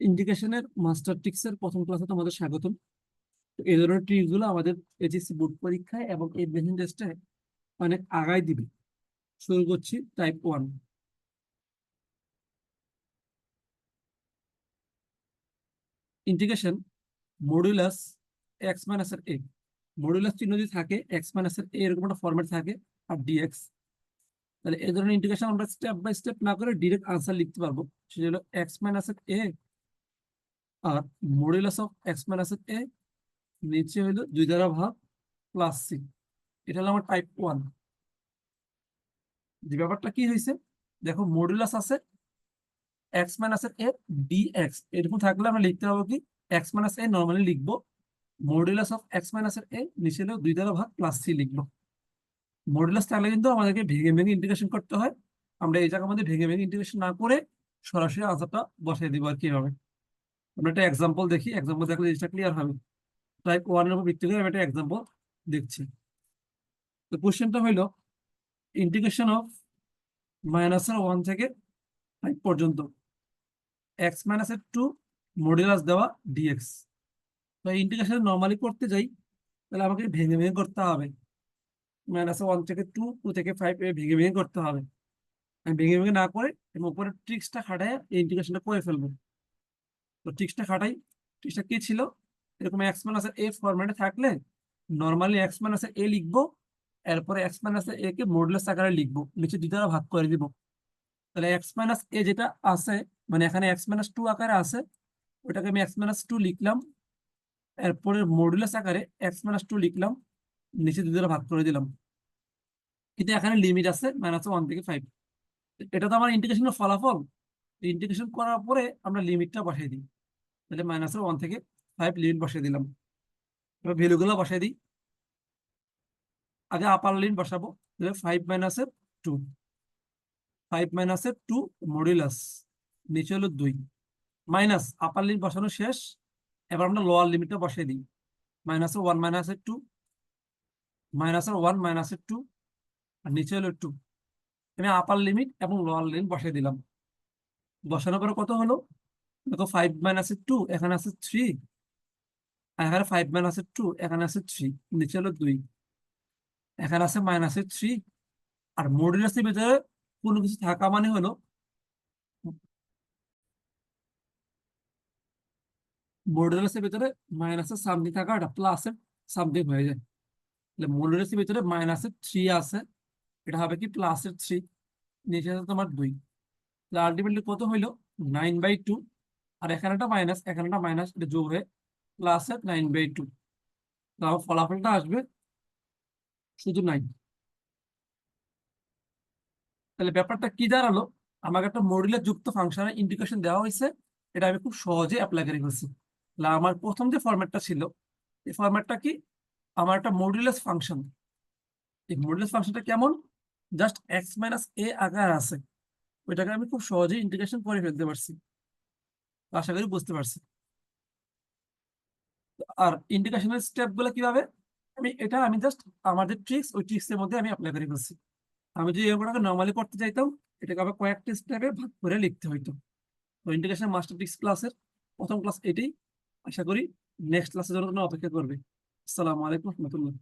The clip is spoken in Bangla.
ইন্ডিকেশনের মাস্টার ট্রিক্সের প্রথম ক্লাসে তোমাদের স্বাগতম। তো এই ধরনের ট্রিক্স গুলো আমাদের এইচএসসি বোর্ড পরীক্ষায় এবং এই মেশিন টেস্টে অনেক আগায় দিবে। শুরু করছি type 1। Integration modulus x minus এর এ। মডুলাস চিহ্ন যদি থাকে এক্স মাইনাস এর এ এরকম একটা ফরম্যাট থাকে আর ডিএক্স, তাহলে এই ধরনের ইন্টিগ্রেশন আমরা স্টেপ বাই স্টেপ না করে ডিরেক্ট আনসার লিখতে পারবো। সেটা হলো এক্স মাইনাস এর এ আর মডুলাস অফ এক্স মাইনাস এর এ, নিচে হলো 2 দ্বারা ভাগ প্লাস সি। এটা হলো আমার টাইপ 1। যে ব্যাপারটা কি হয়েছে দেখো, মডুলাস আছে এক্স মাইনাস এর এ ডিএক্স, এরকম থাকলে আমরা লিখতে পারবো কি এক্স মাইনাস এ নর্মালি লিখবো, মডুলাস অফ এক্স মাইনাস এর এ নিচে হলো 2 দ্বারা ভাগ প্লাস সি লিখবো। মডুলাস থাকলে কিন্তু আমাদেরকে ভেঙে ভেঙে ইন্টিগ্রেশন করতে হয়। আমরা এই জায়গার মধ্যে ভেঙে ভেঙে ইন্টিগ্রেশন না করে সরাসরি আনসারটা বসাই দিব আর কিভাবে। আমরা একটা এক্সাম্পল দেখি, এক্সাম্পল দেখলে জিনিসটা ক্লিয়ার হবে। টাইপ 1 এর উপর ভিত্তি করে আমি একটা এক্সাম্পল দেখছি। তো কোশ্চেনটা হইলো ইন্টিগ্রেশন অফ -1 থেকে 5 পর্যন্ত এক্স মাইনাস এর 2 মডুলাস দেওয়া ডিএক্স। তো ইন্টিগ্রেশন নর্মালি করতে যাই তাহলে আমাকে ভেঙে ভেঙে করতে হবে। -1 থেকে 2, 2 থেকে 5 ভেঙে ভেঙে করতে হবে। আমি ভেঙে ভেঙে না করে এবং উপরে ট্রিক্সটা খাটায় এই ইন্টিগ্রেশনটা করে ফেলবো। তো ট্রিক্সটা খাটাই। ট্রিক্সটা কি ছিল, এরকম এক্স মাইনাস এ ফরম্যাটে থাকলে নর্মালি এক্স মাইনাস এ লিখবো, এরপরে এক্স মাইনাস এ কে মডুলাস আকারে লিখবো, নিচে 2 দ্বারা ভাগ করে দিব। তাহলে এক্স মাইনাস এ যেটা আছে, মানে এখানে এক্স মাইনাস 2 আকারে আছে, ওটাকে আমি এক্স মাইনাস 2 লিখলাম, এরপরে মডুলাস আকারে এক্স মাইনাস 2 লিখলাম, নিচে 2 দ্বারা ভাগ করে দিলাম। কিন্তু এখানে লিমিট আছে -1 থেকে 5। এটা তো আমার ইন্টিগ্রেশনের ফলাফল। ইন্টিগ্রেশন করার পরে আমরা লিমিটটা বসাই দিই। তাহলে -1 থেকে 5 লিমিট বসাই দিলাম। এবার ভ্যালুগুলো বসাই দিই। আগে আপার লিমিট বসাবো, তাহলে 5 মাইনাসের 2, 5 মাইনাসের 2 মডুলাস, নিচে হলো 2 মাইনাস আপার লিমিট বসানো শেষ। এবার আমরা লোয়ার লিমিটটা বসাই দিই। -1 মাইনাসের 2, -1 মাইনাসের 2 আর নিচে হলো 2। আমি আপার লিমিট এবং লোয়ার লিমিট বসাই দিলাম। বসানোর পরে কত হলো দেখো, 5 মাইনাসের 2 এখানে আছে 3, আর এখানে 5 মাইনাসের 2 এখানে আছে 3, নিচে হলো 2, এখানে আছে -3। আর মডুলাসের ভিতরে কোনো কিছু থাকা মানে হলো মডুলাসের ভিতরে মাইনাসের সামথিং থাকা এটা প্লাসের সামথিং হয়ে যায়। তাহলে মডুলাসের ভিতরে -3 আছে, এটা হবে কি +3, নিচে আছে তোমার 2। তাহলে আলটিমেটলি কত হইলো 9/2, আর এখানে একটা মাইনাস এখানে একটা মাইনাস, এটা যোগ হয়ে +9/2। তাহলে ফলাফলটা আসবে শুধু 9। তাহলে ব্যাপারটা কি দাঁড়ালো, আমাকে একটা মডুলাস যুক্ত ফাংশনের ইন্টিগ্রেশন দেওয়া হয়েছে, এটা আমি খুব সহজে অ্যাপ্লাই করে ফেলছি। তাহলে আমার প্রথম যে ফরম্যাটটা ছিল, এই ফরম্যাটটা কি, আমার একটা মডুলাস ফাংশন। এই মডুলাস ফাংশনটা কেমন, জাস্ট এক্স মাইনাস এ আকার আছে, ওইটাকে আমি খুব সহজেই ইন্টিগ্রেশন করে ফেলতে পারছি। আশা করি বুঝতে পারছি। আর ইন্টিগ্রেশনের স্টেপ গুলো কিভাবে, আমি জাস্ট আমার যে ট্রিক্স, ওই ট্রিক্স এর মধ্যে আমি অ্যাপ্লাই করে ফেলছি। আমি যদি এগুলোকে নর্মালি করতে চাইতাম, এটাকে আবার কয়েকটা স্টেপে ভাগ করে লিখতে হইতো। তো ইন্টিগ্রেশন মাস্টার ট্রিক্স ক্লাসের প্রথম ক্লাস এটাই। আশা করি নেক্সট ক্লাসের জন্য তোমরা অপেক্ষা করবে। আসসালামু আলাইকুম রহমতুল্লাহ।